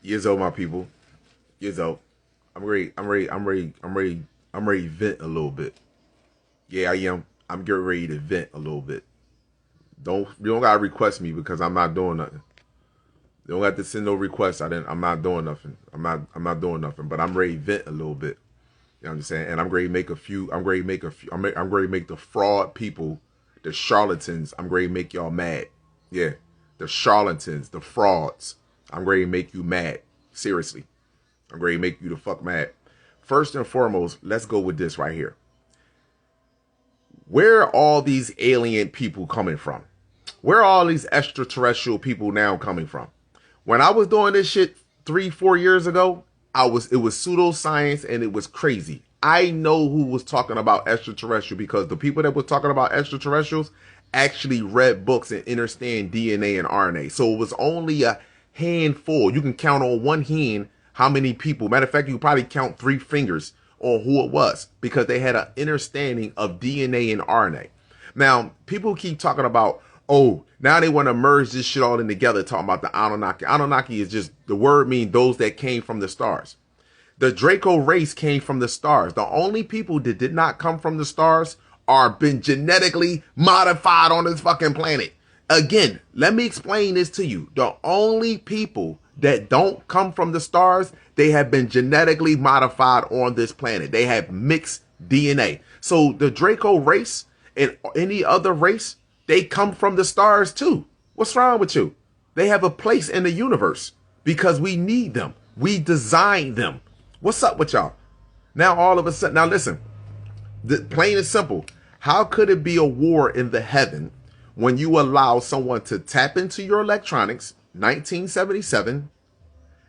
Yizzo, my people. Yizzo. I'm ready. I'm ready to vent a little bit. Yeah, I am. I'm getting ready to vent a little bit. You don't gotta request me because I'm not doing nothing. You don't have to send no requests. I'm not doing nothing. I'm not doing nothing. But I'm ready to vent a little bit. You know what I'm saying? And I'm ready to make a few. I'm ready to make a few. I'm ready to make the fraud people, the charlatans. I'm ready to make y'all mad. Yeah, the charlatans, the frauds. I'm ready to make you mad. Seriously, I'm ready to make you the fuck mad. First and foremost, let's go with this right here. Where are all these alien people coming from? Where are all these extraterrestrial people now coming from? When I was doing this shit 3-4 years ago, it was pseudoscience and it was crazy. I know who was talking about extraterrestrial because the people that were talking about extraterrestrials actually read books and understand DNA and RNA. So it was only a handful. You can count on one hand how many people. Matter of fact, you could probably count 3 fingers on who it was because they had an understanding of DNA and RNA. Now, people keep talking about, oh, now they want to merge this shit all in together, talking about the Anunnaki. Anunnaki is just, the word means those that came from the stars. The Draco race came from the stars. The only people that did not come from the stars are been genetically modified on this fucking planet. Again, let me explain this to you. The only people that don't come from the stars, they have been genetically modified on this planet. They have mixed DNA. So the Draco race and any other race, they come from the stars too. What's wrong with you? They have a place in the universe because we need them. We designed them. What's up with y'all? Now all of a sudden, now listen, plain and simple. How could it be a war in the heaven when you allow someone to tap into your electronics, 1977,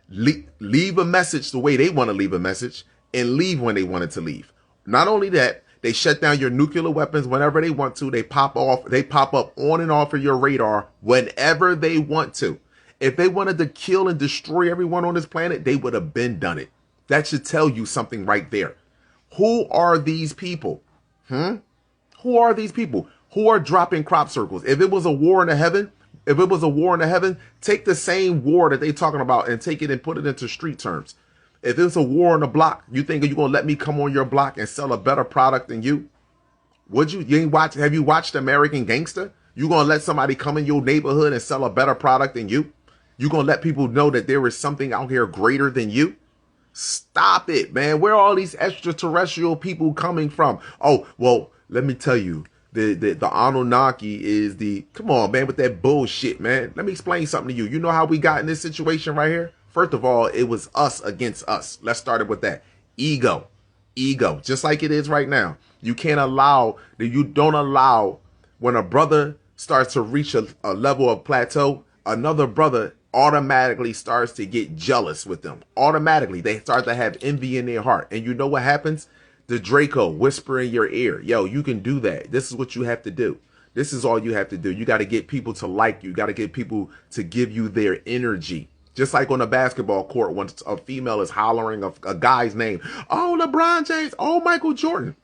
leave a message the way they want to leave a message, and leave when they wanted to leave? Not only that, they shut down your nuclear weapons whenever they want to. They pop up on and off of your radar whenever they want to. If they wanted to kill and destroy everyone on this planet, they would have been done it. That should tell you something right there. Who are these people? Who are these people? Who are dropping crop circles? If it was a war in the heaven, take the same war that they talking about and take it and put it into street terms. If it's a war on the block, you think you're gonna let me come on your block and sell a better product than you? Would you? Have you watched American Gangster? You gonna let somebody come in your neighborhood and sell a better product than you? You gonna let people know that there is something out here greater than you? Stop it, man. Where are all these extraterrestrial people coming from? Oh, well, let me tell you, the Anunnaki is come on, man, with that bullshit, man. Let me explain something to you. You know how we got in this situation right here? First of all, it was us against us. Let's start it with that. Ego, just like it is right now. You don't allow when a brother starts to reach a level of plateau, another brother automatically starts to get jealous with them. Automatically, they start to have envy in their heart. And you know what happens? The Draco whisper in your ear, yo, you can do that. This is what you have to do. This is all you have to do. You got to get people to like you. You got to get people to give you their energy. Just like on a basketball court, when a female is hollering a guy's name. Oh, LeBron James. Oh, Michael Jordan.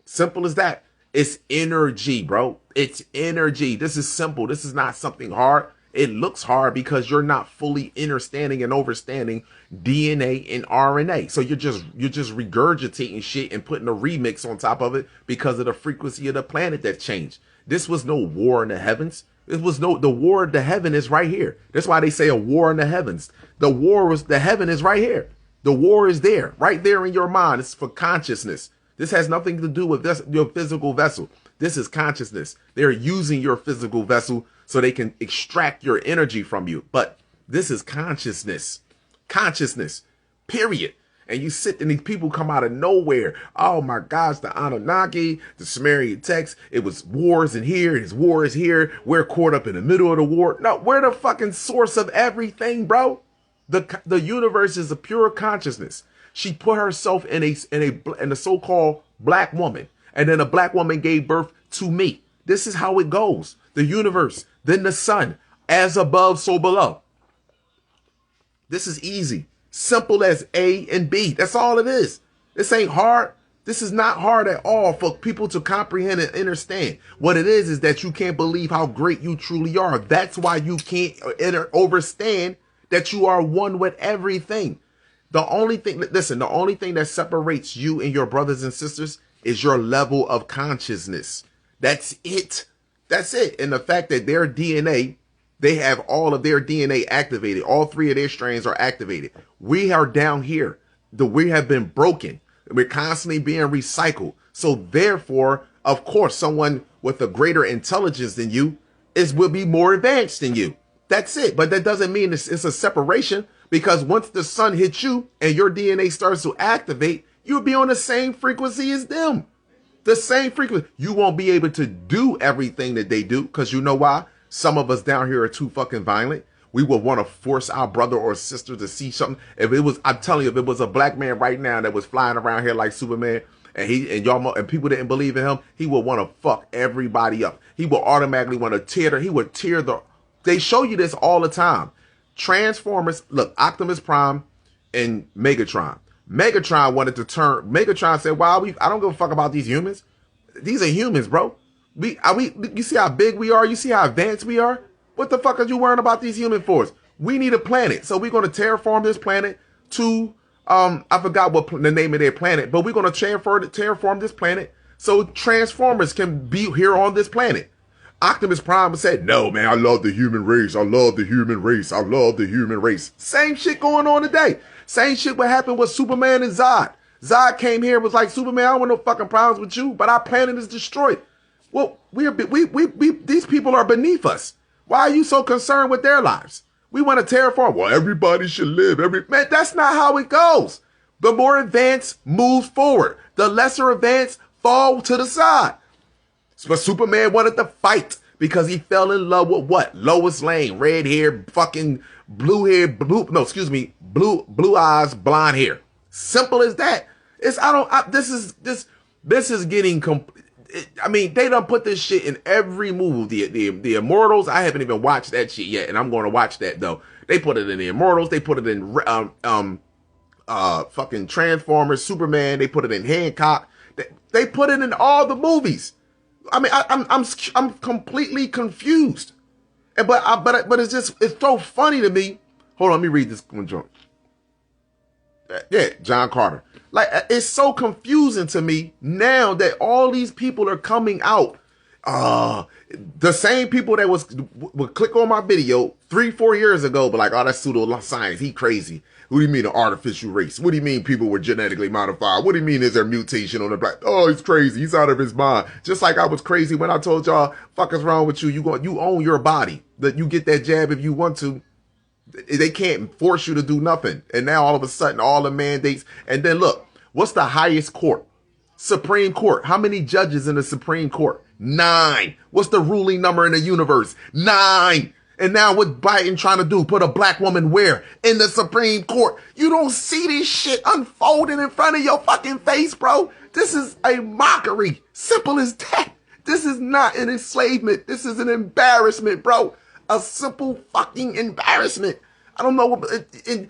Simple as that. It's energy, bro. It's energy. This is simple. This is not something hard. It looks hard because you're not fully understanding and overstanding DNA and RNA. So you're just regurgitating shit and putting a remix on top of it because of the frequency of the planet that changed. This was no war in the heavens. The war in the heaven is right here. That's why they say a war in the heavens. The heaven is right here. The war is there, right there in your mind. It's for consciousness. This has nothing to do with your physical vessel. This is consciousness. They're using your physical vessel so they can extract your energy from you. But this is consciousness. Consciousness, period. And you sit and these people come out of nowhere. Oh my gosh, the Anunnaki, the Sumerian text, it was wars in here, his war is here. We're caught up in the middle of the war. No, we're the fucking source of everything, bro. The universe is a pure consciousness. She put herself in a so-called black woman. And then a black woman gave birth to me. This is how it goes. The universe, then the sun, as above, so below. This is easy. Simple as A and B. That's all it is. This ain't hard. This is not hard at all for people to comprehend and understand. What it is that you can't believe how great you truly are. That's why you can't understand that you are one with everything. The only thing, listen, the only thing that separates you and your brothers and sisters is your level of consciousness. That's it. That's it. And the fact that their DNA, they have all of their DNA activated. All three of their strains are activated. We are down here. We have been broken. We're constantly being recycled. So therefore, of course, someone with a greater intelligence than you will be more advanced than you. That's it. But that doesn't mean it's a separation, because once the sun hits you and your DNA starts to activate, you'll be on the same frequency as them. The same frequency. You won't be able to do everything that they do, because you know why? Some of us down here are too fucking violent. We would want to force our brother or sister to see something. If it was, I'm telling you, if it was a black man right now that was flying around here like Superman, and y'all and people didn't believe in him, he would want to fuck everybody up. He would automatically want to tear the. They show you this all the time. Transformers, look, Optimus Prime and Megatron. Megatron wanted to turn. Megatron said, "Wow, I don't give a fuck about these humans. These are humans, bro. You see how big we are? You see how advanced we are? What the fuck are you worrying about these human force? We need a planet. So we're going to terraform this planet to, I forgot what the name of their planet, but we're going to terraform this planet so Transformers can be here on this planet." Optimus Prime said, "No, man, I love the human race. I love the human race. I love the human race." Same shit going on today. Same shit what happened with Superman and Zod. Zod came here and was like, "Superman, I don't want no fucking problems with you, but our planet is destroyed." Well, these people are beneath us. Why are you so concerned with their lives? We want to terraform. Well, everybody should live. Man, that's not how it goes. The more advanced moves forward. The lesser advanced fall to the side. But Superman wanted to fight because he fell in love with what? Lois Lane, red hair, fucking blue hair, blue eyes, blonde hair. Simple as that. This is getting I mean, they done put this shit in every movie. The Immortals, I haven't even watched that shit yet, and I'm going to watch that though. They put it in the Immortals. They put it in fucking Transformers, Superman. They put it in Hancock. They put it in all the movies. I mean, I'm completely confused. But it's so funny to me. Hold on, let me read this one joint. Yeah, John Carter. Like, it's so confusing to me now that all these people are coming out. The same people that would click on my video 3-4 years ago, but like, "Oh, that's pseudoscience. He crazy. What do you mean an artificial race? What do you mean people were genetically modified? What do you mean is there mutation on the black? Oh, he's crazy. He's out of his mind." Just like I was crazy when I told y'all, "Fuck is wrong with you? You own your body. That you get that jab if you want to. They can't force you to do nothing." And now all of a sudden, all the mandates. And then look, what's the highest court? Supreme Court. How many judges in the Supreme Court? 9. What's the ruling number in the universe? 9. And now what Biden trying to do? Put a black woman where? In the Supreme Court. You don't see this shit unfolding in front of your fucking face, bro. This is a mockery. Simple as that. This is not an enslavement. This is an embarrassment, bro. A simple fucking embarrassment. I don't know what it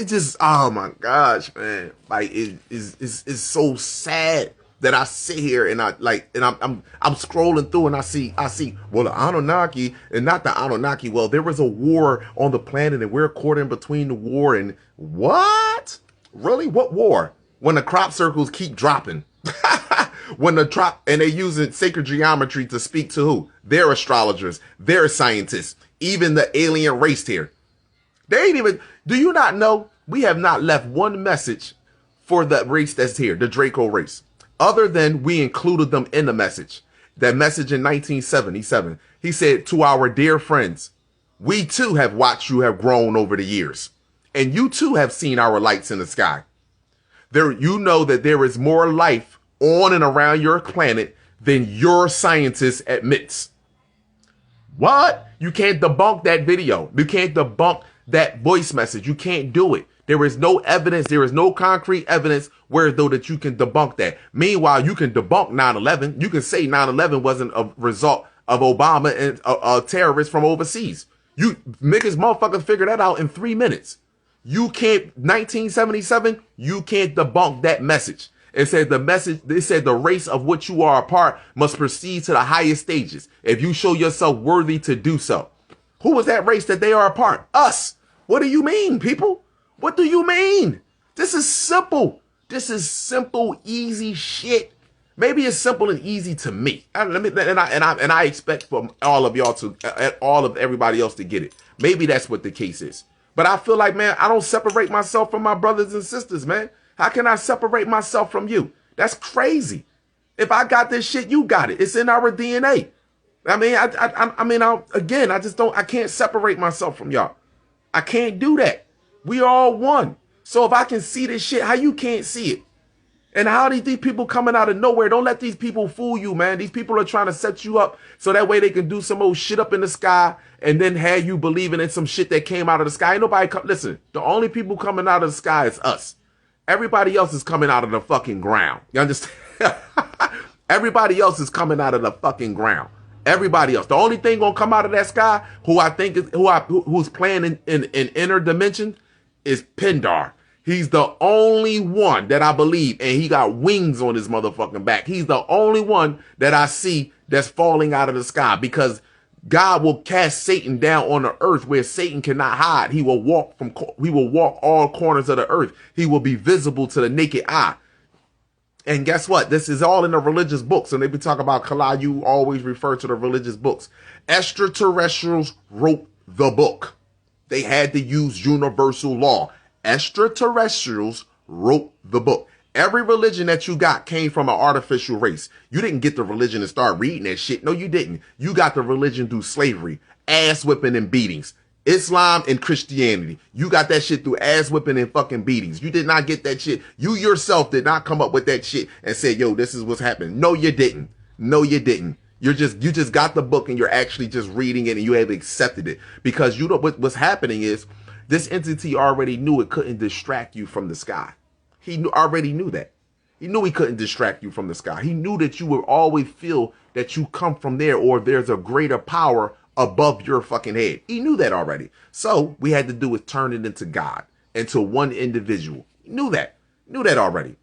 just, oh my gosh, man. Like, it's so sad that I sit here and I'm scrolling through and I see, well, the Anunnaki, and not the Anunnaki. Well, there was a war on the planet and we're caught in between the war. And what? Really? What war? When the crop circles keep dropping. And they're using sacred geometry to speak to who? Their astrologers, their scientists, even the alien race here. They ain't even, do you not know we have not left one message for the race that's here, the Draco race, other than we included them in the message. That message in 1977, he said, "To our dear friends, we too have watched you have grown over the years, and you too have seen our lights in the sky. You know that there is more life on and around your planet than your scientist admits." What? You can't debunk that video. You can't debunk that voice message. You can't do it. There is no evidence. There is no concrete evidence where though that you can debunk that. Meanwhile, you can debunk 9/11. You can say 9/11 wasn't a result of Obama and a terrorist from overseas. You niggas motherfuckers figure that out in 3 minutes. You can't, 1977, you can't debunk that message. It said the race of which you are a part must proceed to the highest stages if you show yourself worthy to do so. Who was that race that they are a part? Us. What do you mean, people? What do you mean? This is simple. This is simple, easy shit. Maybe it's simple and easy to me. I expect from all of y'all to, all of everybody else to get it. Maybe that's what the case is. But I feel like, man, I don't separate myself from my brothers and sisters, man. How can I separate myself from you? That's crazy. If I got this shit, you got it. It's in our DNA. I mean, I can't separate myself from y'all. I can't do that. We are all one. So if I can see this shit, how you can't see it? And how these people coming out of nowhere? Don't let these people fool you, man. These people are trying to set you up so that way they can do some old shit up in the sky and then have you believing in some shit that came out of the sky. Ain't nobody listen, the only people coming out of the sky is us. Everybody else is coming out of the fucking ground. You understand? Everybody else is coming out of the fucking ground. Everybody else. The only thing gonna come out of that sky, who I think is who's playing in inner dimension, is Pindar. He's the only one that I believe, and he got wings on his motherfucking back. He's the only one that I see that's falling out of the sky, because God will cast Satan down on the earth where Satan cannot hide. He will walk all corners of the earth. He will be visible to the naked eye. And guess what? This is all in the religious books. And they be talking about Kallah, you always refer to the religious books. Extraterrestrials wrote the book. They had to use universal law. Extraterrestrials wrote the book. Every religion that you got came from an artificial race. You didn't get the religion and start reading that shit. No, you didn't. You got the religion through slavery, ass whipping and beatings. Islam and Christianity. You got that shit through ass whipping and fucking beatings. You did not get that shit. You yourself did not come up with that shit and say, yo, this is what's happening. No, you didn't. No, you didn't. You just got the book and you're actually just reading it and you have accepted it, because you know what's happening is this entity already knew it couldn't distract you from the sky. He already knew that. He knew he couldn't distract you from the sky. He knew that you would always feel that you come from there, or there's a greater power above your fucking head. He knew that already. So we had to do is turn it into God, into one individual. He knew that already.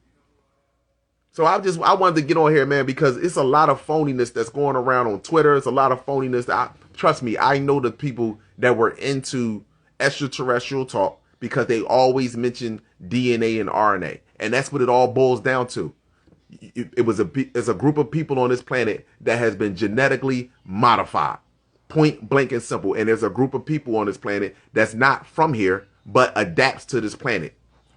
So I wanted to get on here, man, because it's a lot of phoniness that's going around on Twitter. It's a lot of phoniness. Trust me, I know the people that were into extraterrestrial talk because they always mention DNA and RNA. And that's what it all boils down to. It's a group of people on this planet that has been genetically modified. Point blank and simple. And there's a group of people on this planet that's not from here, but adapts to this planet.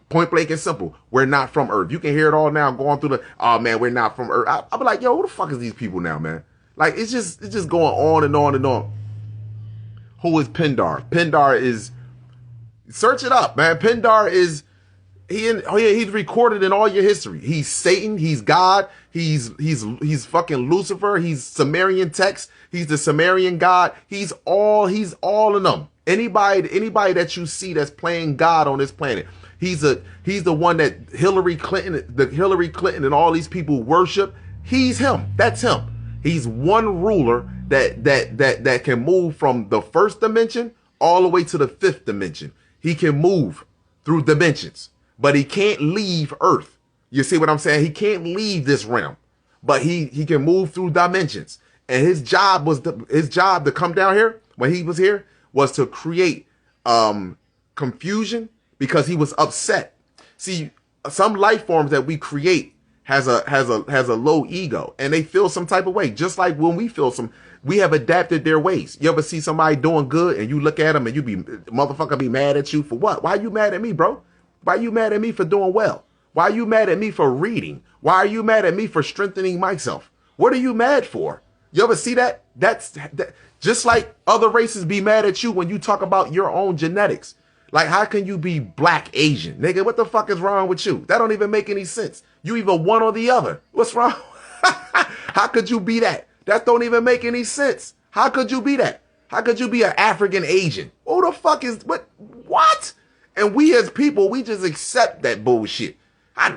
Point blank and simple. We're not from Earth. You can hear it all now going through oh man, we're not from Earth. I'll be like, yo, who the fuck is these people now, man? Like, it's just going on and on and on. Who is Pindar? Pindar is, search it up, man. Pindar is, he's recorded in all your history. He's Satan. He's God. He's fucking Lucifer. He's Sumerian text. He's the Sumerian God. He's all of them. Anybody that you see that's playing God on this planet. He's the one that Hillary Clinton and all these people worship. He's him. That's him. He's one ruler that can move from the first dimension all the way to the fifth dimension. He can move through dimensions, but he can't leave Earth. You see what I'm saying? He can't leave this realm, but he can move through dimensions. And his job to come down here when he was here was to create confusion, because he was upset. See, some life forms that we create has a low ego, and they feel some type of way. Just like when we have adapted their ways. You ever see somebody doing good and you look at them and motherfucker be mad at you for what? Why are you mad at me, bro? Why are you mad at me for doing well? Why are you mad at me for reading? Why are you mad at me for strengthening myself? What are you mad for? You ever see that? That's just like other races be mad at you when you talk about your own genetics. Like, how can you be black Asian? Nigga, what the fuck is wrong with you? That don't even make any sense. You either one or the other. What's wrong? How could you be that? That don't even make any sense. How could you be that? How could you be an African Asian? Who the fuck is what? And we as people, we just accept that bullshit.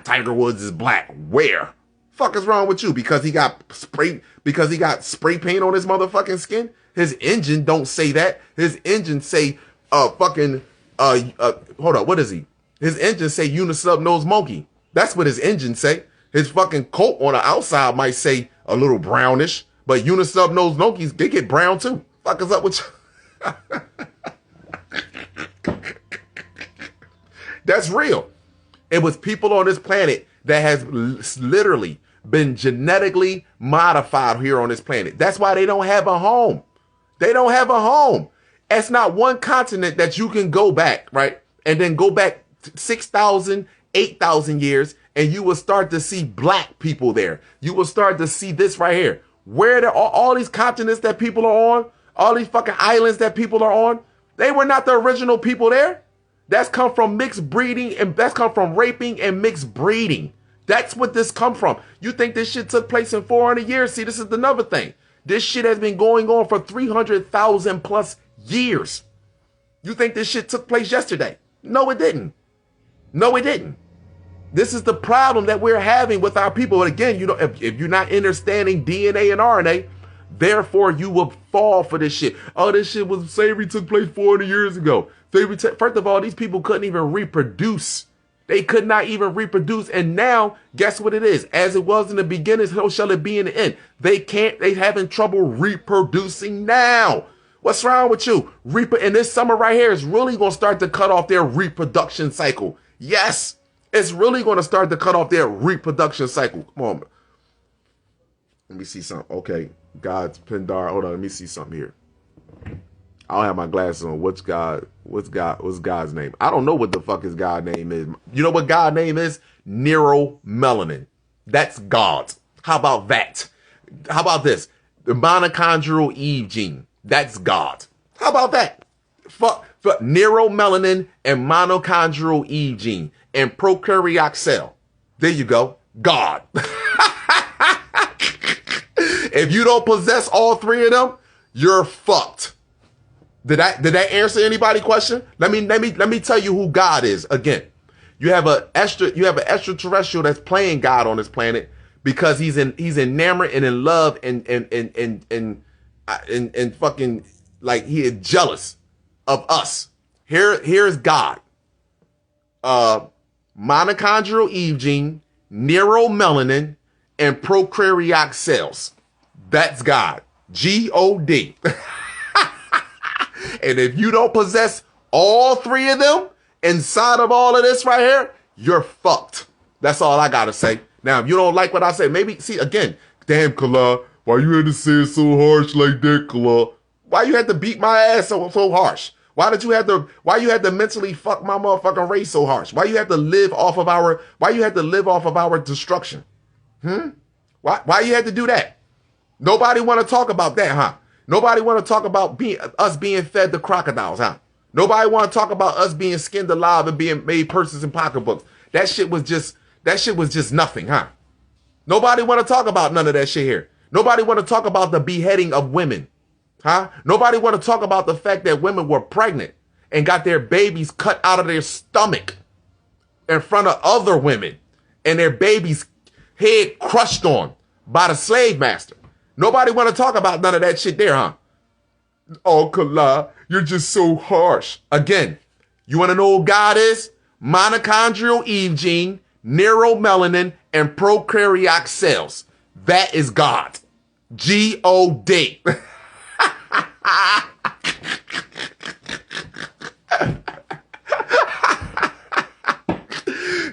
Tiger Woods is black. Where? Fuck is wrong with you? Because he got spray paint on his motherfucking skin? His engine don't say that. His engine say hold up, what is he? His engine say unisub nose monkey. That's what his engine say. His fucking coat on the outside might say a little brownish, but unisub nose monkeys, they get brown too. Fuck is up with you? That's real. It was people on this planet that has literally been genetically modified here on this planet. That's why they don't have a home. They don't have a home. It's not one continent that you can go back, right? And then go back 6,000, 8,000 years, and you will start to see black people there. You will start to see this right here. Where there are all these continents that people are on, all these fucking islands that people are on, they were not the original people there. That's come from mixed breeding, and that's come from raping and mixed breeding. That's what this come from. You think this shit took place in 400 years? See, this is another thing. This shit has been going on for 300,000 plus years. You think this shit took place yesterday? No, it didn't. No, it didn't. This is the problem that we're having with our people. And again, you know, if you're not understanding DNA and RNA, therefore you will fall for this shit. Oh, this shit was slavery took place 400 years ago. First of all, these people couldn't even reproduce. They could not even reproduce. And now, guess what it is? As it was in the beginning, so shall it be in the end. They having trouble reproducing now. What's wrong with you? And this summer right here is really going to start to cut off their reproduction cycle. Yes, it's really going to start to cut off their reproduction cycle. Come on. Let me see something. Okay. God's Pindar. Hold on. Let me see something here. I don't have my glasses on. What's God's name? I don't know what the fuck his God name is. You know what God name is? Neuro Melanin. That's God. How about that? How about this? The mitochondrial Eve gene. That's God. How about that? Fuck Neuro Melanin and mitochondrial Eve gene and prokaryotic cell. There you go. God. If you don't possess all three of them, you're fucked. Did that answer anybody's question? Let me tell you who God is again. You have an extraterrestrial that's playing God on this planet because he's enamored and in love and fucking like he is jealous of us. Here's God. Mitochondrial Eve gene, neuromelanin, and prokaryotic cells. That's God. G-O-D. And if you don't possess all three of them inside of all of this right here, you're fucked. That's all I gotta say. Now, if you don't like what I say, maybe, see, again, damn, Kala, why you had to say it so harsh like that, Kala? Why you had to beat my ass so harsh? Why you had to mentally fuck my motherfucking race so harsh? Why you had to live off of our destruction? Why you had to do that? Nobody want to talk about that, huh? Nobody want to talk about us being fed the crocodiles, huh? Nobody want to talk about us being skinned alive and being made purses and pocketbooks. That shit was just nothing, huh? Nobody want to talk about none of that shit here. Nobody want to talk about the beheading of women, huh? Nobody want to talk about the fact that women were pregnant and got their babies cut out of their stomach in front of other women and their babies' head crushed on by the slave master. Nobody want to talk about none of that shit there, huh? Oh, Kala, you're just so harsh. Again, you want to know who God is? Mitochondrial Eve gene, neuromelanin, and prokaryotic cells. That is God. G-O-D.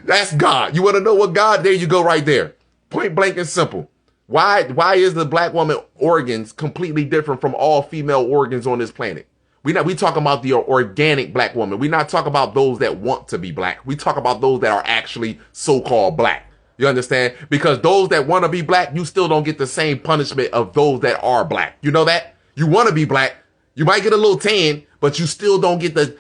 That's God. You want to know what God? There you go right there. Point blank and simple. Why is the black woman organs completely different from all female organs on this planet? We talking about the organic black woman. We not talking about those that want to be black. We talk about those that are actually so-called black. You understand? Because those that want to be black, you still don't get the same punishment of those that are black. You know that? You want to be black. You might get a little tan, but you still don't get the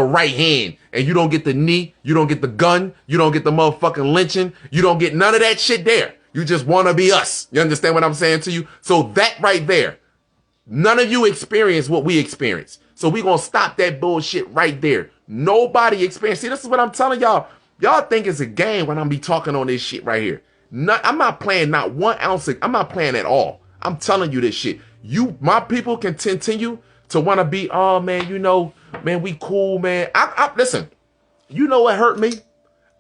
right hand, and you don't get the knee, you don't get the gun, you don't get the motherfucking lynching, you don't get none of that shit there. You just want to be us. You understand what I'm saying to you? So that right there, none of you experience what we experience. So we going to stop that bullshit right there. Nobody experience. See, this is what I'm telling y'all. Y'all think it's a game when I'm be talking on this shit right here. I'm not playing not 1 ounce. I'm not playing at all. I'm telling you this shit. My people can continue to want to be, oh man, you know, man, we cool, man. Listen, you know what hurt me?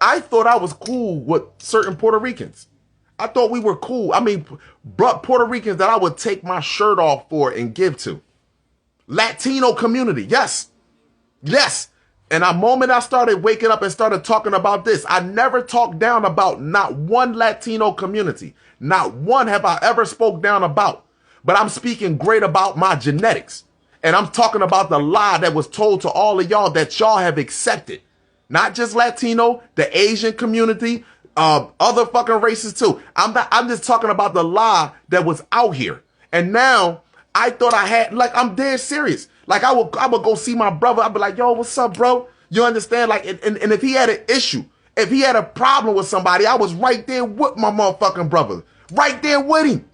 I thought I was cool with certain Puerto Ricans. I thought we were cool. I mean, Puerto Ricans that I would take my shirt off for and give to. Latino community, yes. Yes. And the moment I started waking up and started talking about this, I never talked down about not one Latino community. Not one have I ever spoke down about. But I'm speaking great about my genetics. And I'm talking about the lie that was told to all of y'all that y'all have accepted. Not just Latino, the Asian community, other fucking races too. I'm just talking about the lie that was out here. And now I thought I had, like, I'm dead serious. Like I would go see my brother. I'd be like, yo, what's up, bro? You understand? Like, and if he had an issue, if he had a problem with somebody, I was right there with my motherfucking brother. Right there with him.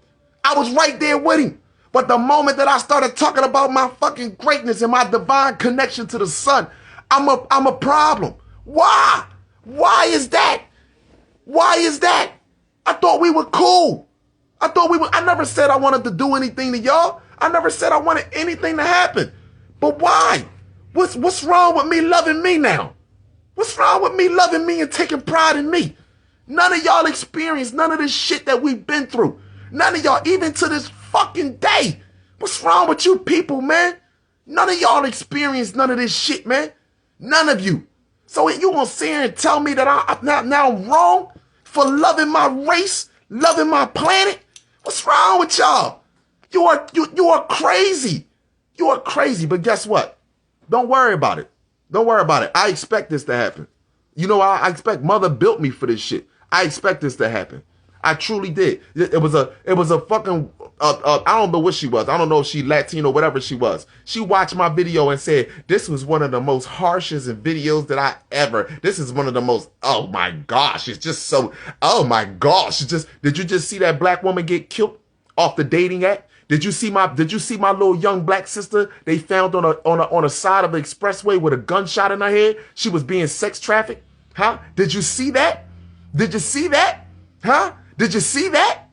I was right there with him. But the moment that I started talking about my fucking greatness and my divine connection to the sun, I'm a problem. Why? Why is that? Why is that? I thought we were cool. I never said I wanted to do anything to y'all. I never said I wanted anything to happen. But why? What's wrong with me loving me now? What's wrong with me loving me and taking pride in me? None of y'all experienced none of this shit that we've been through. None of y'all, even to this fucking day. What's wrong with you people, man? None of y'all experienced none of this shit, man. None of you. So you gonna sit here and tell me that I'm wrong for loving my race, loving my planet? What's wrong with y'all? You are crazy. You are crazy. But guess what? Don't worry about it. Don't worry about it. I expect this to happen. You know, I expect mother built me for this shit. I expect this to happen. I truly did. It was a fucking, I don't know what she was. I don't know if she Latino, whatever she was. She watched my video and said, this was one of the most harshest videos that I ever, this is one of the most, oh my gosh. It's just so, oh my gosh. It's just, did you just see that black woman get killed off the dating app? Did you see my little young black sister they found on a side of the expressway with a gunshot in her head? She was being sex trafficked. Huh? Did you see that? Did you see that? Huh? Did you see that?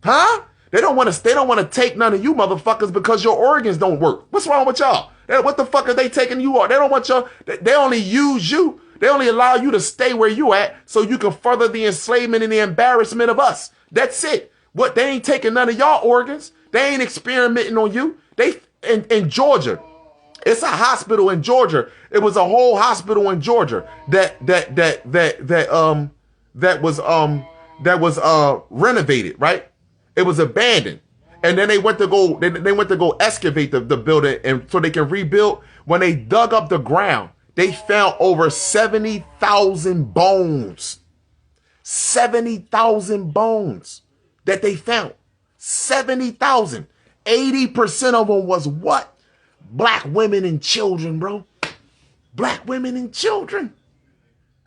Huh? They don't want to take none of you motherfuckers because your organs don't work. What's wrong with y'all? What the fuck are they taking you on? They don't want y'all. They only use you. They only allow you to stay where you at so you can further the enslavement and the embarrassment of us. That's it. What? They ain't taking none of y'all organs. They ain't experimenting on you. They in Georgia. It's a hospital in Georgia. It was a whole hospital in Georgia that was renovated, right? It was abandoned. And then they went to go excavate the building and so they can rebuild. When they dug up the ground, they found over 70,000 bones. 70,000 bones that they found. 70,000. 80% of them was what? Black women and children, bro. Black women and children.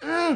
I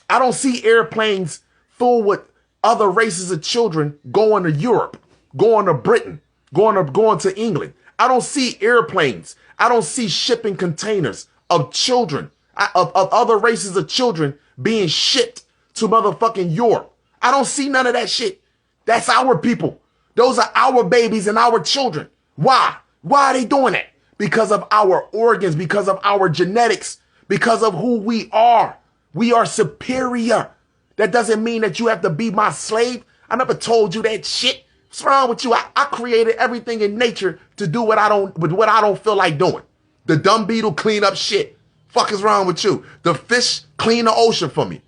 don't see airplanes full with other races of children going to Europe, going to Britain, going to England. I don't see airplanes. I don't see shipping containers of children, of other races of children being shipped to motherfucking Europe. I don't see none of that shit. That's our people. Those are our babies and our children. Why? Why are they doing that? Because of our organs, because of our genetics, because of who we are. We are superior. That doesn't mean that you have to be my slave. I never told you that shit. What's wrong with you? I created everything in nature to do what I don't feel like doing. The dumb beetle clean up shit. Fuck is wrong with you? The fish clean the ocean for me.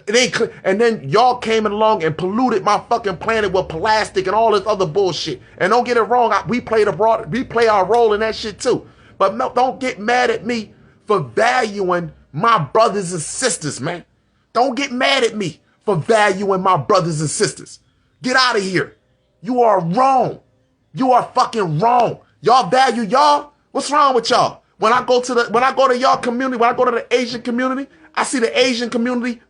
And then y'all came along and polluted my fucking planet with plastic and all this other bullshit. And don't get it wrong, we play our role in that shit too. But no, don't get mad at me for valuing my brothers and sisters, man. Don't get mad at me for valuing my brothers and sisters. Get out of here. You are wrong. You are fucking wrong. Y'all value y'all? What's wrong with y'all? When I go to y'all community, when I go to the Asian community, I see the Asian community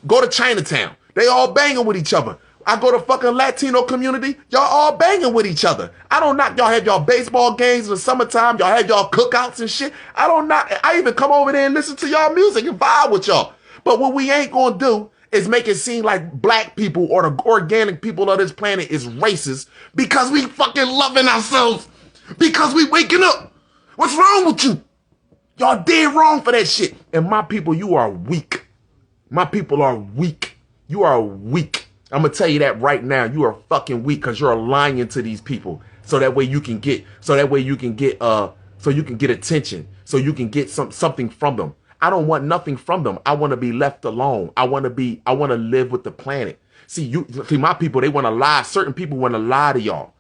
go to Chinatown. They all banging with each other. I go to fucking Latino community, y'all all banging with each other. I don't knock y'all have y'all baseball games in the summertime. Y'all have y'all cookouts and shit. I even come over there and listen to y'all music and vibe with y'all. But what we ain't gonna do is make it seem like black people or the organic people of this planet is racist because we fucking loving ourselves. Because we waking up. What's wrong with you? Y'all dead wrong for that shit. And my people, you are weak. My people are weak. You are weak. I'm gonna tell you that right now. You are fucking weak because you're lying to these people. So that way you can get attention. So you can get something from them. I don't want nothing from them. I want to be left alone. I want to live with the planet. See, my people, they want to lie. Certain people want to lie to y'all.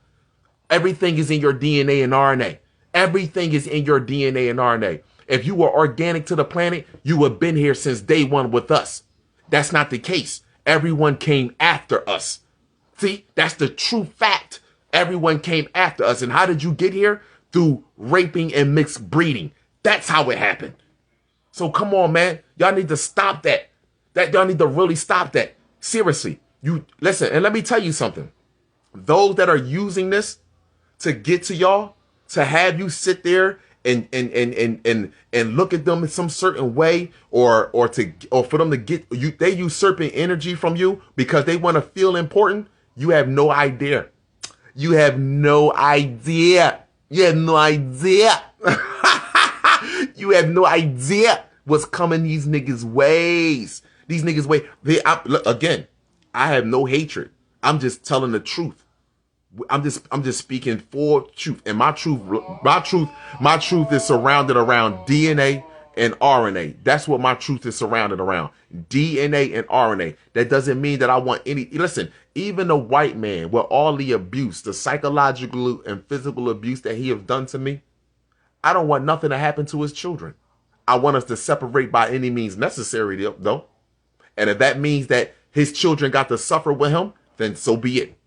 Everything is in your DNA and RNA. Everything is in your DNA and RNA. If you were organic to the planet, you would have been here since day one with us. That's not the case. Everyone came after us. See, that's the true fact. Everyone came after us. And how did you get here? Through raping and mixed breeding. That's how it happened. So come on, man. Y'all need to stop that. Y'all need to really stop that. Seriously. You listen, and let me tell you something. Those that are using this to get to y'all, to have you sit there and look at them in some certain way, or for them to get you, they usurping energy from you because they want to feel important. You have no idea. You have no idea. You have no idea. You have no idea what's coming these niggas' ways. These niggas' way. Again, I have no hatred. I'm just telling the truth. I'm just speaking for truth. And my truth is surrounded around DNA and RNA. That's what my truth is surrounded around. DNA and RNA. That doesn't mean that I want any. Listen, even a white man with all the abuse, the psychological and physical abuse that he has done to me, I don't want nothing to happen to his children. I want us to separate by any means necessary, though. And if that means that his children got to suffer with him, then so be it.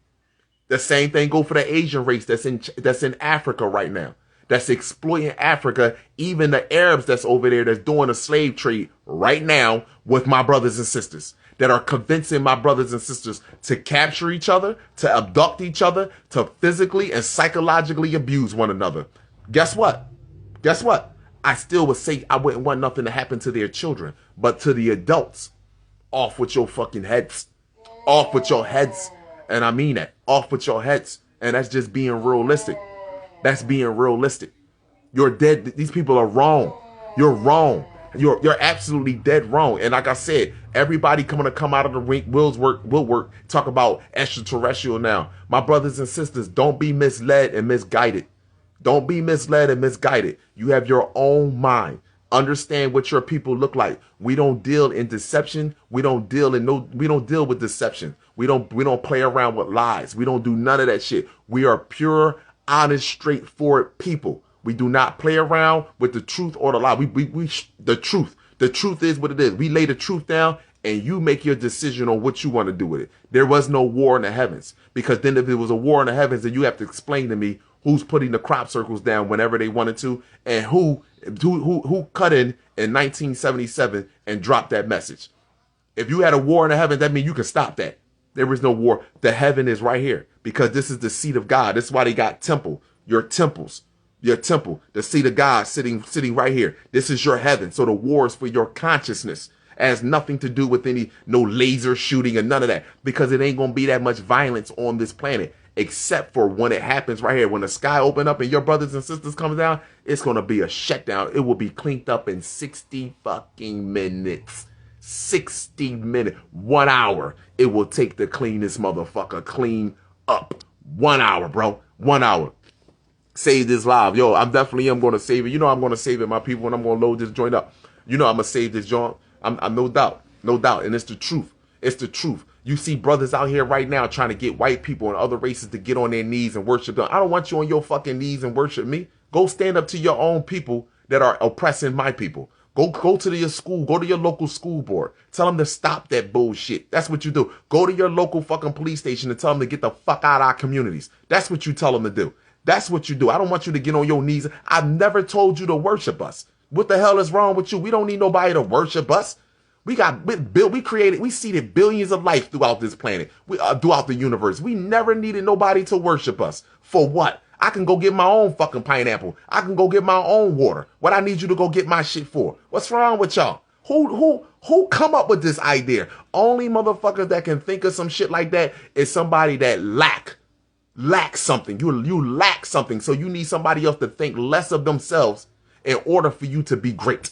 The same thing go for the Asian race that's in Africa right now. That's exploiting Africa, even the Arabs that's over there that's doing a slave trade right now with my brothers and sisters, that are convincing my brothers and sisters to capture each other, to abduct each other, to physically and psychologically abuse one another. Guess what? Guess what? I still would say I wouldn't want nothing to happen to their children, but to the adults, off with your fucking heads. Off with your heads. And I mean that. Off with your heads. And that's just being realistic. That's being realistic. You're dead. These people are wrong. You're wrong. You're absolutely dead wrong. And like I said, everybody come out of the rink, will work, talk about extraterrestrial now. My brothers and sisters, don't be misled and misguided. Don't be misled and misguided. You have your own mind. Understand what your people look like. We don't deal in deception. We don't deal with deception. We don't play around with lies. We don't do none of that shit. We are pure, honest, straightforward people. We do not play around with the truth or the lie. The truth. The truth is what it is. We lay the truth down and you make your decision on what you want to do with it. There was no war in the heavens, because then if there was a war in the heavens, then you have to explain to me who's putting the crop circles down whenever they wanted to, and who cut in 1977 and dropped that message. If you had a war in the heavens, that means you can stop that. There is no war. The heaven is right here, because this is the seat of God. This is why they got temple. Your temples. Your temple. The seat of God sitting right here. This is your heaven. So the war is for your consciousness. It has nothing to do with no laser shooting or none of that, because it ain't going to be that much violence on this planet. Except for when it happens right here, when the sky open up and your brothers and sisters come down, it's going to be a shutdown. It will be cleaned up in 60 fucking minutes. 60 minutes. 1 hour. It will take to clean this motherfucker clean up. 1 hour, bro. 1 hour. Save this live. Yo, I'm going to save it. You know I'm going to save it, my people, and I'm going to load this joint up. You know I'm going to save this joint. I'm no doubt. No doubt. And it's the truth. It's the truth. You see brothers out here right now trying to get white people and other races to get on their knees and worship them. I don't want you on your fucking knees and worship me. Go stand up to your own people that are oppressing my people. Go to your school. Go to your local school board. Tell them to stop that bullshit. That's what you do. Go to your local fucking police station and tell them to get the fuck out of our communities. That's what you tell them to do. That's what you do. I don't want you to get on your knees. I've never told you to worship us. What the hell is wrong with you? We don't need nobody to worship us. We seeded billions of life throughout this planet, throughout the universe. We never needed nobody to worship us. For what? I can go get my own fucking pineapple. I can go get my own water. What I need you to go get my shit for? What's wrong with y'all? Who come up with this idea? Only motherfuckers that can think of some shit like that is somebody that lack something. You lack something, so you need somebody else to think less of themselves in order for you to be great.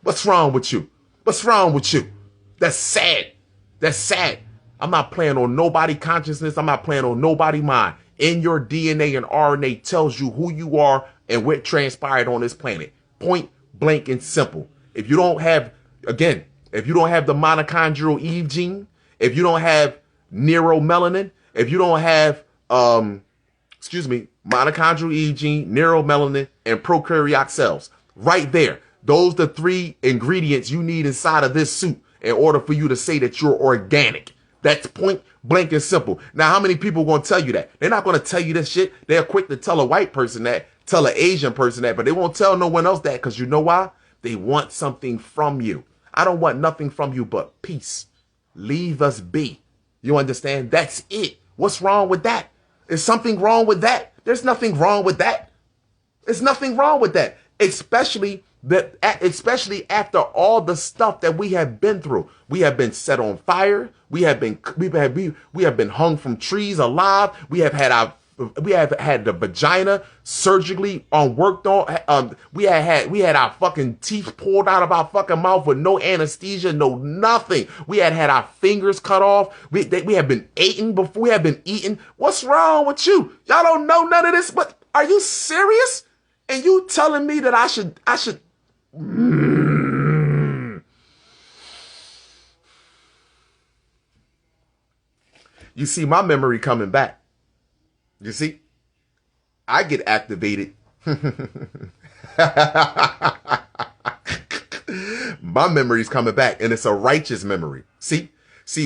What's wrong with you? What's wrong with you? That's sad. That's sad. I'm not playing on nobody consciousness. I'm not playing on nobody mind. In your DNA and RNA tells you who you are and what transpired on this planet. Point blank and simple. If you don't have, again, if you don't have the mitochondrial Eve gene, if you don't have Neuro Melanin, if you don't have, mitochondrial Eve gene, Neuro Melanin, and prokaryotic cells, right there. Those are the 3 ingredients you need inside of this suit in order for you to say that you're organic. That's point blank and simple. Now, how many people are going to tell you that? They're not going to tell you this shit. They're quick to tell a white person that, tell an Asian person that, but they won't tell no one else that, because you know why? They want something from you. I don't want nothing from you but peace. Leave us be. You understand? That's it. What's wrong with that? Is something wrong with that? There's nothing wrong with that. There's nothing wrong with that. Especially after all the stuff that we have been through. We have been set on fire. We have been hung from trees alive. We have had the vagina surgically worked on. We had our fucking teeth pulled out of our fucking mouth with no anesthesia, no nothing. We had our fingers cut off. We have been eaten before. We have been eaten. What's wrong with you? Y'all don't know none of this. But are you serious? And you telling me that I should? You see my memory coming back. You see, I get activated. My memory's coming back, and it's a righteous memory. See,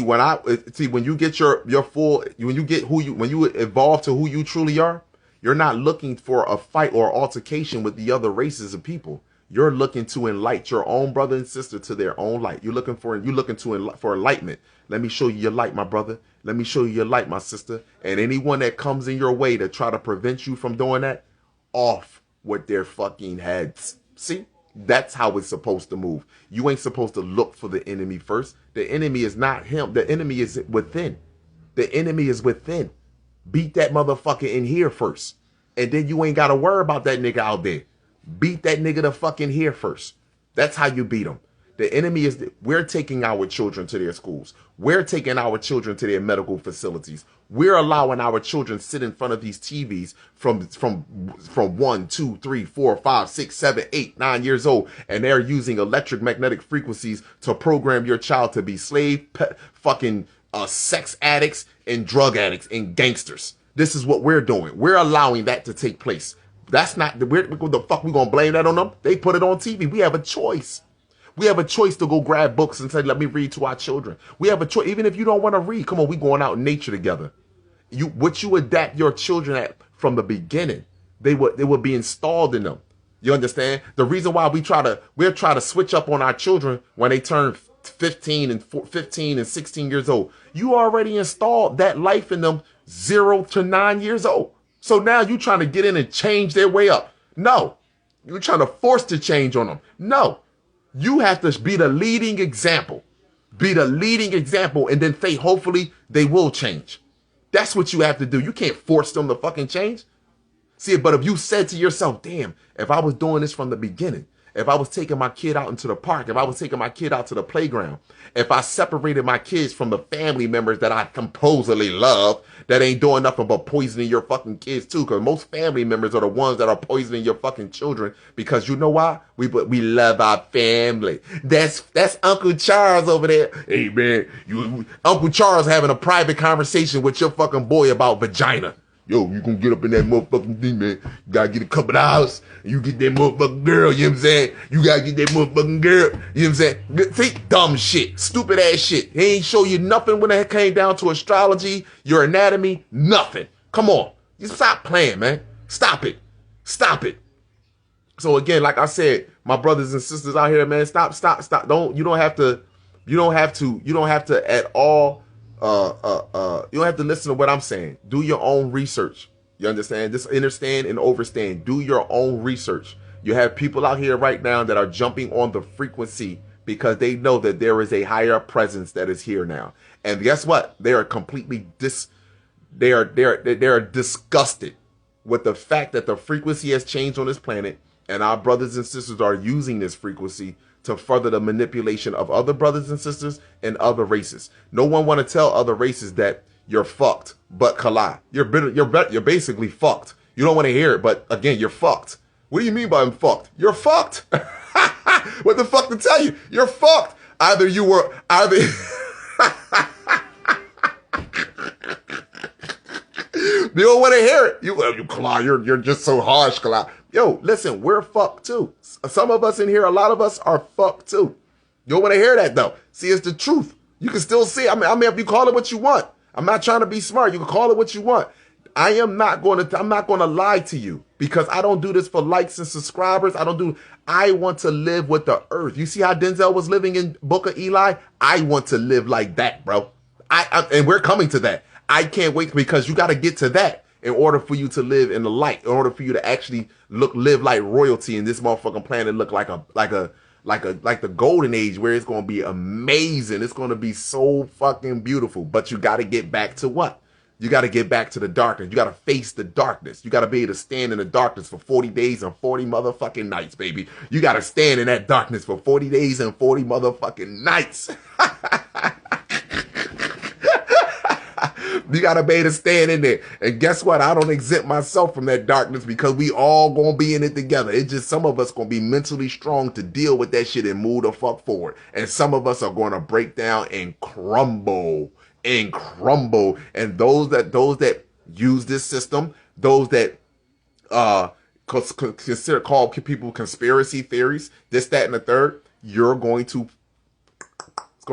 when you get your full, when you evolve to who you truly are, you're not looking for a fight or altercation with the other races of people. You're looking to enlighten your own brother and sister to their own light. You're looking for enlightenment. Let me show you your light, my brother. Let me show you your light, my sister. And anyone that comes in your way to try to prevent you from doing that, off with their fucking heads. See? That's how it's supposed to move. You ain't supposed to look for the enemy first. The enemy is not him. The enemy is within. The enemy is within. Beat that motherfucker in here first. And then you ain't got to worry about that nigga out there. Beat that nigga to fucking here first. That's how you beat him. The enemy is, we're taking our children to their schools. We're taking our children to their medical facilities. We're allowing our children sit in front of these TVs from 1, 2, 3, 4, 5, 6, 7, 8, 9 years old. And they're using electromagnetic frequencies to program your child to be sex addicts and drug addicts and gangsters. This is what we're doing. We're allowing that to take place. That's not what the fuck we gonna blame that on them? They put it on TV. We have a choice. We have a choice to go grab books and say, let me read to our children. We have a choice. Even if you don't want to read, come on, we going out in nature together. What you adapt your children at from the beginning, they would be installed in them. You understand? The reason why we're trying to switch up on our children when they turn 15 and 16 years old. You already installed that life in them 0 to 9 years old. So now you trying to get in and change their way up. No. You're trying to force the change on them. No. You have to be the leading example. Be the leading example and then say, hopefully they will change. That's what you have to do. You can't force them to fucking change. See, but if you said to yourself, damn, if I was doing this from the beginning, if I was taking my kid out into the park, if I was taking my kid out to the playground, if I separated my kids from the family members that I supposedly love, that ain't doing nothing but poisoning your fucking kids too, because most family members are the ones that are poisoning your fucking children, because you know why? We love our family. That's Uncle Charles over there. Hey man, Uncle Charles having a private conversation with your fucking boy about vagina. Yo, you gonna get up in that motherfucking thing, man. You gotta get a couple of hours. You get that motherfucking girl, you know what I'm saying? You gotta get that motherfucking girl, you know what I'm saying? See, dumb shit, stupid ass shit. He ain't show you nothing when it came down to astrology, your anatomy, nothing. Come on. You stop playing, man. Stop it. Stop it. So again, like I said, my brothers and sisters out here, man, stop. You don't have to at all. You don't have to listen to what I'm saying. Do your own research. You understand? Just understand and overstand. Do your own research. You have people out here right now that are jumping on the frequency because they know that there is a higher presence that is here now. And guess what? They are completely they are disgusted with the fact that the frequency has changed on this planet, and our brothers and sisters are using this frequency to further the manipulation of other brothers and sisters and other races. No one want to tell other races that you're fucked, but Kala, you're basically fucked. You don't want to hear it, but again, you're fucked. What do you mean by I'm fucked? You're fucked. What the fuck to tell you? You're fucked. Either you don't want to hear it. Kala, you're just so harsh, Kala. Yo, listen, we're fucked too. Some of us in here, a lot of us are fucked too. You don't want to hear that though. See, it's the truth. You can still see. I mean, if you call it what you want. I'm not trying to be smart. You can call it what you want. I'm not going to lie to you because I don't do this for likes and subscribers. I want to live with the earth. You see how Denzel was living in Book of Eli? I want to live like that, bro. And we're coming to that. I can't wait because you got to get to that in order for you to live in the light, in order for you to actually live like royalty in this motherfucking planet, look like the golden age where it's going to be amazing. It's going to be so fucking beautiful. But you got to get back to what? You got to get back to the darkness. You got to face the darkness. You got to be able to stand in the darkness for 40 days and 40 motherfucking nights, baby. You got to stand in that darkness for 40 days and 40 motherfucking nights. You got to be able to stand in there. And guess what? I don't exempt myself from that darkness because we all going to be in it together. It's just some of us going to be mentally strong to deal with that shit and move the fuck forward. And some of us are going to break down and crumble. And those that use this system, those that call people conspiracy theories, this, that, and the third, it's going to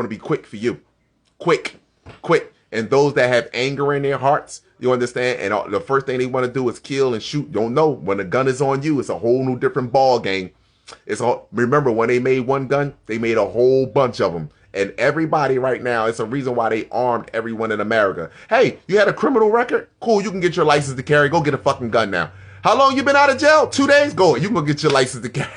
be quick for you. Quick. And those that have anger in their hearts, you understand? And the first thing they want to do is kill and shoot. Don't know. When the gun is on you, it's a whole new different ball game. Remember when they made one gun, they made a whole bunch of them. And everybody right now, it's a reason why they armed everyone in America. Hey, you had a criminal record? Cool, you can get your license to carry. Go get a fucking gun now. How long you been out of jail? 2 days? Go. You can go get your license to carry.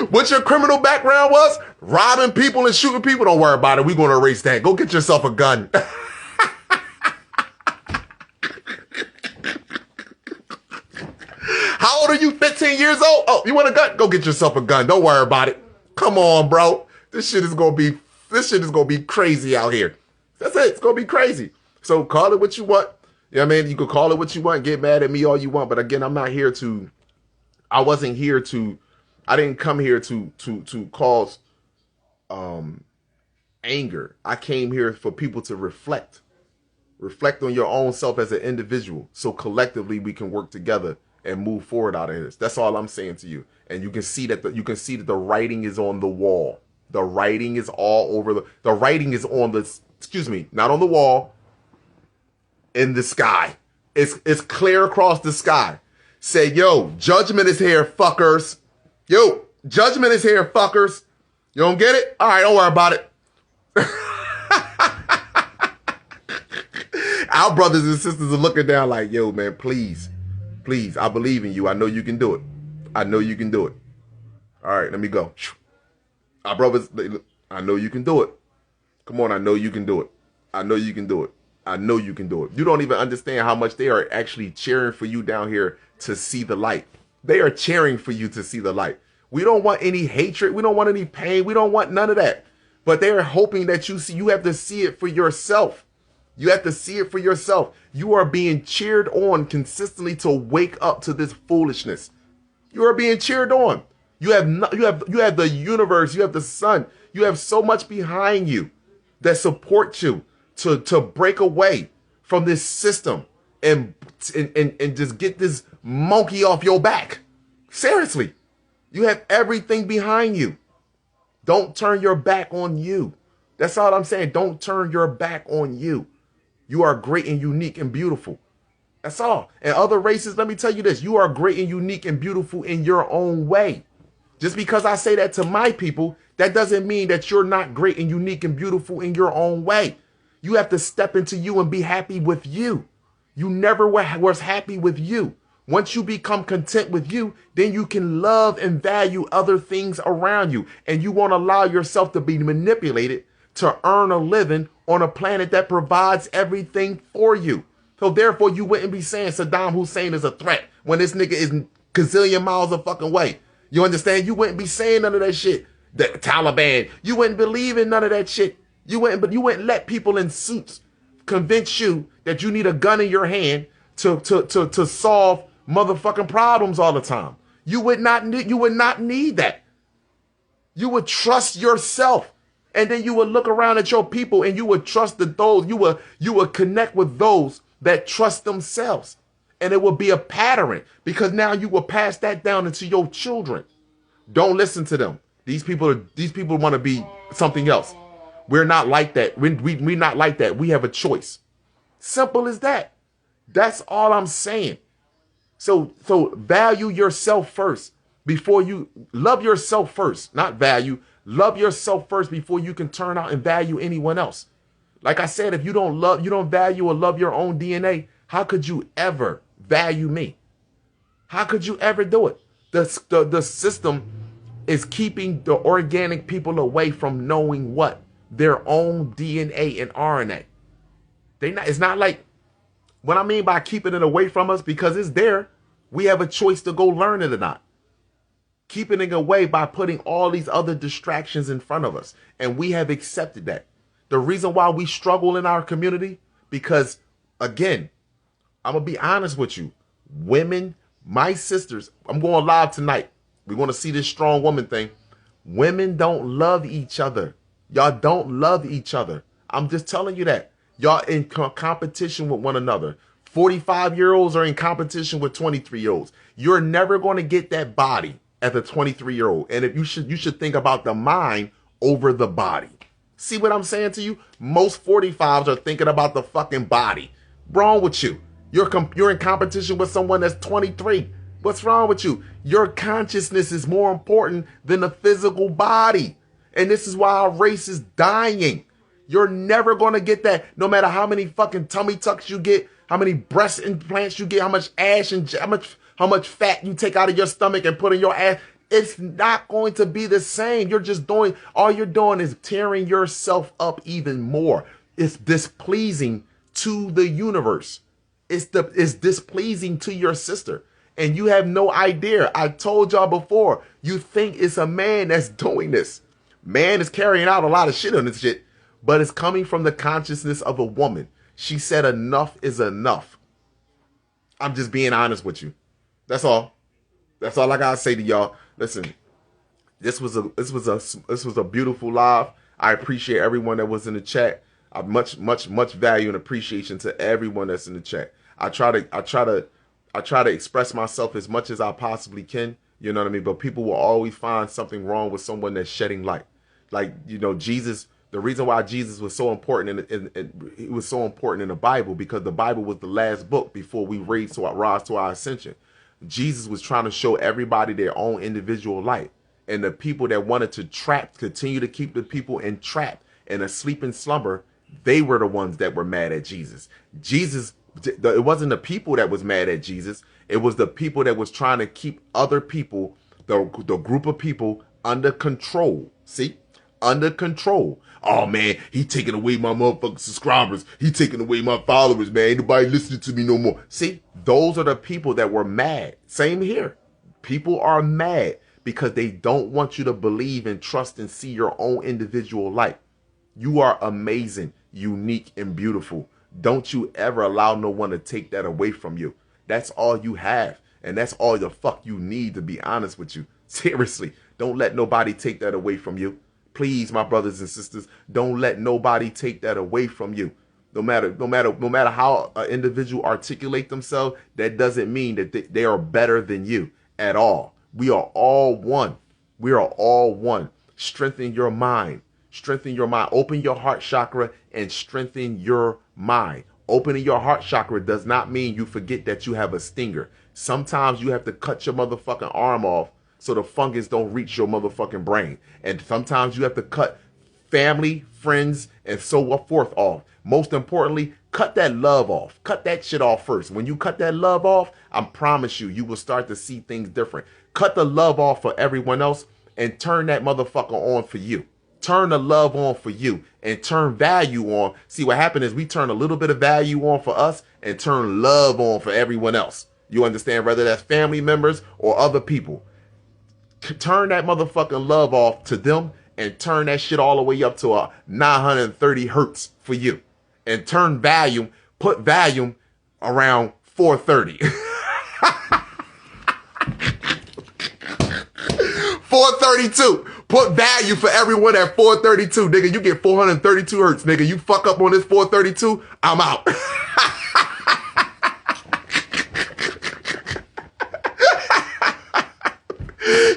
What your criminal background was? Robbing people and shooting people? Don't worry about it. We're going to erase that. Go get yourself a gun. How old are you? 15 years old? Oh, you want a gun? Go get yourself a gun. Don't worry about it. Come on, bro. This shit is gonna be crazy out here. That's it. It's gonna be crazy. So call it what you want. You know what I mean? You can call it what you want, get mad at me all you want. But again, I didn't come here to cause anger. I came here for people to reflect. Reflect on your own self as an individual. So collectively we can work together and move forward out of this. That's all I'm saying to you. And you can see that the writing is on the wall. The writing is all over the writing is on not on the wall, in the sky. It's clear across the sky. Say, yo, judgment is here, fuckers. Yo, judgment is here, fuckers. You don't get it? All right, don't worry about it. Our brothers and sisters are looking down like, yo, man, please, I believe in you. I know you can do it. I know you can do it. All right, let me go. Our brothers, I know you can do it. Come on, I know you can do it. I know you can do it. I know you can do it. You don't even understand how much they are actually cheering for you down here to see the light. They are cheering for you to see the light. We don't want any hatred. We don't want any pain. We don't want none of that. But they are hoping that you have to see it for yourself. You have to see it for yourself. You are being cheered on consistently to wake up to this foolishness. You are being cheered on. You have the universe. You have the sun. You have so much behind you that supports you to break away from this system and just get this monkey off your back. Seriously, you have everything behind you. Don't turn your back on you. That's all I'm saying. Don't turn your back on you. You are great and unique and beautiful. That's all. And other races, let me tell you this. You are great and unique and beautiful in your own way. Just because I say that to my people, that doesn't mean that you're not great and unique and beautiful in your own way. You have to step into you and be happy with you. You never was happy with you. Once you become content with you, then you can love and value other things around you. And you won't allow yourself to be manipulated to earn a living on a planet that provides everything for you. So therefore, you wouldn't be saying Saddam Hussein is a threat when this nigga is gazillion miles a fucking way. You understand? You wouldn't be saying none of that shit. The Taliban, you wouldn't believe in none of that shit. You wouldn't let people in suits convince you that you need a gun in your hand to solve motherfucking problems all the time. You would not need that. You would trust yourself. And then you would look around at your people and you would trust those. You would connect with those that trust themselves. And it would be a pattern because now you will pass that down into your children. Don't listen to them. These people want to be something else. We're not like that. We're not like that. We have a choice. Simple as that. That's all I'm saying. So value yourself first before you love yourself first, not value. Love yourself first before you can turn out and value anyone else. Like I said, if you don't value or love your own DNA, how could you ever value me? How could you ever do it? The system is keeping the organic people away from knowing what? Their own DNA and RNA. It's not like, what I mean by keeping it away from us, because it's there. We have a choice to go learn it or not. Keeping it away by putting all these other distractions in front of us. And we have accepted that. The reason why we struggle in our community, because again, I'm going to be honest with you. Women, my sisters, I'm going live tonight. We're going to see this strong woman thing. Women don't love each other. Y'all don't love each other. I'm just telling you that. Y'all in competition with one another. 45-year-olds are in competition with 23-year-olds. You're never going to get that body as a 23-year-old. And if you should think about the mind over the body. See what I'm saying to you? Most 45s are thinking about the fucking body. Wrong with you? You're in competition with someone that's 23. What's wrong with you? Your consciousness is more important than the physical body. And this is why our race is dying. You're never going to get that, no matter how many fucking tummy tucks you get, how many breast implants you get, how much ass and how much fat you take out of your stomach and put in your ass. It's not going to be the same. All you're doing is tearing yourself up even more. It's displeasing to the universe. It's displeasing to your sister. And you have no idea. I told y'all before, you think it's a man that's doing this. Man is carrying out a lot of shit on this shit, but it's coming from the consciousness of a woman. She said enough is enough. I'm just being honest with you. That's all. That's all I gotta say to y'all. Listen, this was a beautiful live. I appreciate everyone that was in the chat. I much value and appreciation to everyone that's in the chat. I try to express myself as much as I possibly can. You know what I mean? But people will always find something wrong with someone that's shedding light. Like, you know, Jesus. The reason why Jesus was so important it was so important in the Bible, because the Bible was the last book before we rise to our ascension. Jesus was trying to show everybody their own individual light, and the people that wanted to continue to keep the people entrapped and asleep in slumber, they were the ones that were mad at Jesus. It wasn't the people that was mad at Jesus. It was the people that was trying to keep other people, the group of people, under control. See? Under control. Oh man, he taking away my motherfucking subscribers. He taking away my followers, man. Ain't nobody listening to me no more. See, those are the people that were mad. Same here. People are mad because they don't want you to believe and trust and see your own individual light. You are amazing, unique, and beautiful. Don't you ever allow no one to take that away from you. That's all you have. And that's all the fuck you need, to be honest with you. Seriously, don't let nobody take that away from you. Please, my brothers and sisters, don't let nobody take that away from you. No matter how an individual articulate themselves, that doesn't mean that they are better than you at all. We are all one. We are all one. Strengthen your mind. Strengthen your mind. Open your heart chakra and strengthen your mind. Opening your heart chakra does not mean you forget that you have a stinger. Sometimes you have to cut your motherfucking arm off so the fungus don't reach your motherfucking brain. And sometimes you have to cut family, friends, and so forth off. Most importantly, cut that love off. Cut that shit off first. When you cut that love off, I promise you will start to see things different. Cut the love off for everyone else and turn that motherfucker on for you. Turn the love on for you and turn value on. See, what happened is we turn a little bit of value on for us and turn love on for everyone else. You understand? Whether that's family members or other people. Turn that motherfucking love off to them and turn that shit all the way up to a 930 hertz for you. And turn volume, put volume around 430. 432. Put value for everyone at 432. Nigga, you get 432 hertz. Nigga, you fuck up on this 432, I'm out.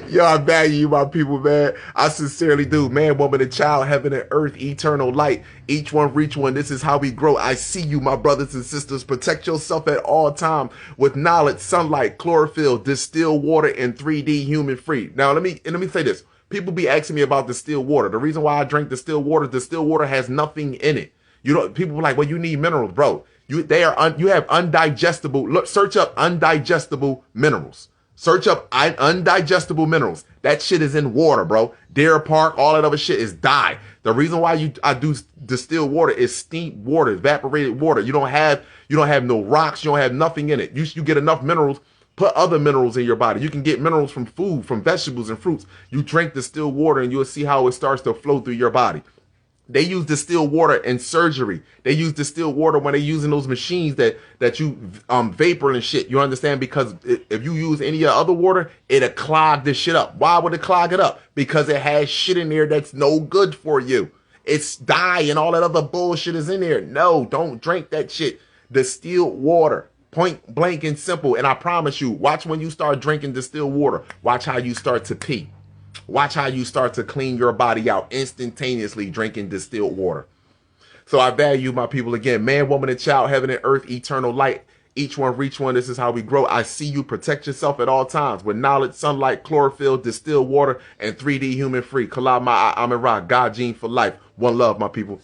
Yo, I value you, my people, man. I sincerely do. Man, woman, and child, heaven and earth, eternal light. Each one reach one. This is how we grow. I see you, my brothers and sisters. Protect yourself at all time with knowledge, sunlight, chlorophyll, distilled water, and 3D human free. Now, let me say this. People be asking me about distilled water. The reason why I drink distilled water has nothing in it. You know, people are like, well, you need minerals, bro. You have undigestible. Look, search up undigestible minerals. Search up undigestible minerals. That shit is in water, bro. Deer Park, all that other shit is dye. The reason why I do distilled water is steamed water, evaporated water. You don't have no rocks. You don't have nothing in it. You get enough minerals. Put other minerals in your body. You can get minerals from food, from vegetables and fruits. You drink distilled water and you'll see how it starts to flow through your body. They use distilled water in surgery. They use distilled water when they're using those machines that you vapor and shit. You understand? Because if you use any other water, it'll clog this shit up. Why would it clog it up? Because it has shit in there that's no good for you. It's dye and all that other bullshit is in there. No, don't drink that shit. Distilled water. Point blank and simple. And I promise you, watch when you start drinking distilled water. Watch how you start to pee. Watch how you start to clean your body out instantaneously drinking distilled water. So I value my people again. Man, woman, and child, heaven and earth, eternal light. Each one reach one. This is how we grow. I see you. Protect yourself at all times with knowledge, sunlight, chlorophyll, distilled water, and 3D human free. Kalama Amin Ra, God gene for life. One love, my people.